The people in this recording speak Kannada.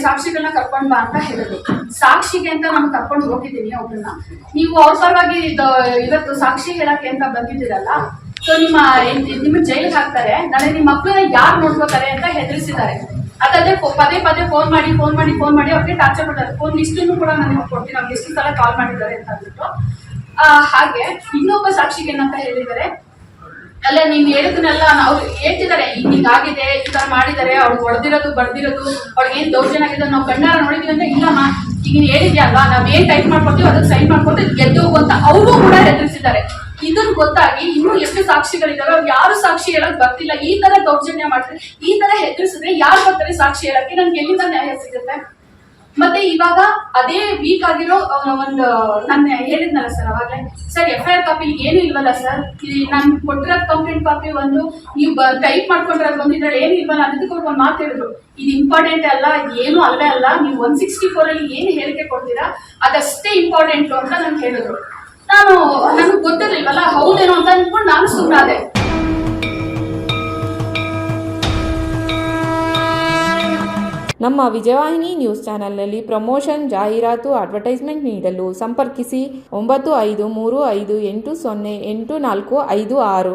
ಸಾಕ್ಷಿಗಳನ್ನ ಕರ್ಕೊಂಡ್ ಬಾ ಅಂತ ಹೇಳಿದ್ರು. ಸಾಕ್ಷಿಗೆ ಅಂತ ನಾನು ಕರ್ಕೊಂಡು ಹೋಗಿದ್ದೀನಿ ಒಬ್ಬರನ್ನ. ನೀವು ಅವ್ರ ಪರವಾಗಿ ಇವತ್ತು ಸಾಕ್ಷಿ ಹೇಳಕ್ಕೆ ಅಂತ ಬಂದಿದ್ದೀರಲ್ಲ, ಸೊ ನಿಮ್ಮ ಜೈಲಿಗೆ ಹಾಕ್ತಾರೆ, ನಾಳೆ ನಿಮ್ಮ ಮಕ್ಕಳನ್ನ ಯಾರು ನೋಡ್ಕೋತಾರೆ ಅಂತ ಹೆದರಿಸಿದ್ದಾರೆ. ಅದಲ್ಲದೆ ಪದೇ ಪದೇ ಫೋನ್ ಮಾಡಿ ಅವ್ರಿಗೆ ಟಾರ್ಚರ್ ಮಾಡ್ತಾರೆ. ಫೋನ್ ಲಿಸ್ಟನ್ನು ಕೂಡ ನಾನು ಕೊಡ್ತೀನಿ, ಅವ್ರಿಗೆ ಎಷ್ಟು ಸಲ ಕಾಲ್ ಮಾಡಿದ್ದಾರೆ ಅಂತ ಅಂದ್ಬಿಟ್ಟು. ಹಾಗೆ ಇನ್ನೊಬ್ಬ ಸಾಕ್ಷಿಗೆ ಏನಂತ ಹೇಳಿದ್ದಾರೆ, ಅಲ್ಲ ನೀನ್ ಹೇಳಿದ್ನೆಲ್ಲ ಅವ್ರು ಹೇಳ್ತಿದ್ದಾರೆ, ಹಿಂಗಾಗಿದೆ, ಈ ತರ ಮಾಡಿದ್ದಾರೆ, ಅವ್ರಿಗೆ ಹೊಡೆದಿರೋದು ಬಡ್ದಿರೋದು, ಅವ್ರಿಗೆ ಏನ್ ದೌರ್ಜನ್ಯ ಆಗಿದೆ ನಾವು ಕಣ್ಣಾರ ನೋಡಿದೀವಿ ಅಂತ. ಇಲ್ಲಮ್ಮ, ಈಗ ನೀನ್ ಹೇಳಿದ್ಯಲ್ವಾ, ನಾವ್ ಏನ್ ಟೈಪ್ ಮಾಡ್ಕೊಡ್ತೀವಿ ಅದಕ್ಕೆ ಸೈನ್ ಮಾಡ್ಕೊಟ್ಟು ಗೆದ್ದು ಹೋಗು ಅಂತ ಅವರು ಕೂಡ ಹೆದರಿಸಿದ್ದಾರೆ. ಇದನ್ನ ಗೊತ್ತಾಗಿ ಇನ್ನೂ ಎಷ್ಟು ಸಾಕ್ಷಿಗಳಿದಾವೆ, ಅವ್ರು ಯಾರು ಸಾಕ್ಷಿ ಹೇಳಕ್ ಬರ್ತಿಲ್ಲ. ಈ ತರ ದೌರ್ಜನ್ಯ ಮಾಡ್ತಾರೆ, ಈ ತರ ಹೆದರಿಸಿದ್ರೆ ಯಾರು ಬರ್ತಾರೆ ಸಾಕ್ಷಿ ಹೇಳಕ್ಕೆ? ನನ್ಗೆ ಎಲ್ಲಿಂದ ನ್ಯಾಯ ಸಿಗುತ್ತೆ? ಮತ್ತೆ ಇವಾಗ ಅದೇ ವೀಕ್ ಆಗಿರೋ ಒಂದು ನಾನು ಹೇಳಿದ್ನಲ್ಲ ಸರ್ ಅವಾಗಲೇ, ಸರ್ FIR ಕಾಪಿ ಏನು ಇಲ್ವಲ್ಲ ಸರ್, ನಾನು ಕೊಟ್ಟಿರೋದು ಕಂಪ್ಲೇಂಟ್ ಕಾಪಿ ಒಂದು, ನೀವು ಟೈಪ್ ಮಾಡ್ಕೊಂಡಿರೋದು ಒಂದು, ಇದ್ರಲ್ಲಿ ಏನು ಇಲ್ವಲ್ಲ ಅನ್ನೋದಕ್ಕೆ ಒಂದು ಮಾತು ಹೇಳಿದ್ರು. ಇದು ಇಂಪಾರ್ಟೆಂಟ್ ಅಲ್ಲ, ಇದು ಏನು ಅಲ್ಲೇ ಅಲ್ಲ, ನೀವು 164 ಅಲ್ಲಿ ಏನು ಹೇಳಿಕೆ ಕೊಡ್ತೀರಾ ಅದಷ್ಟೇ ಇಂಪಾರ್ಟೆಂಟು ಅಂತ ನಾನು ಹೇಳಿದ್ರು. ನನಗೆ ಗೊತ್ತಿರಲಿಲ್ವಲ್ಲ, ಹೌದೇನೋ ಅಂತ ಅನ್ಕೊಂಡು ನಾನು ಸುಮ್ಮನಾದೆ. ನಮ್ಮ ವಿಜಯವಾಹಿನಿ ನ್ಯೂಸ್ ಚಾನೆಲ್ನಲ್ಲಿ ಪ್ರಮೋಷನ್, ಜಾಹೀರಾತು, ಅಡ್ವರ್ಟೈಸ್ಮೆಂಟ್ ನೀಡಲು ಸಂಪರ್ಕಿಸಿ 9535808456.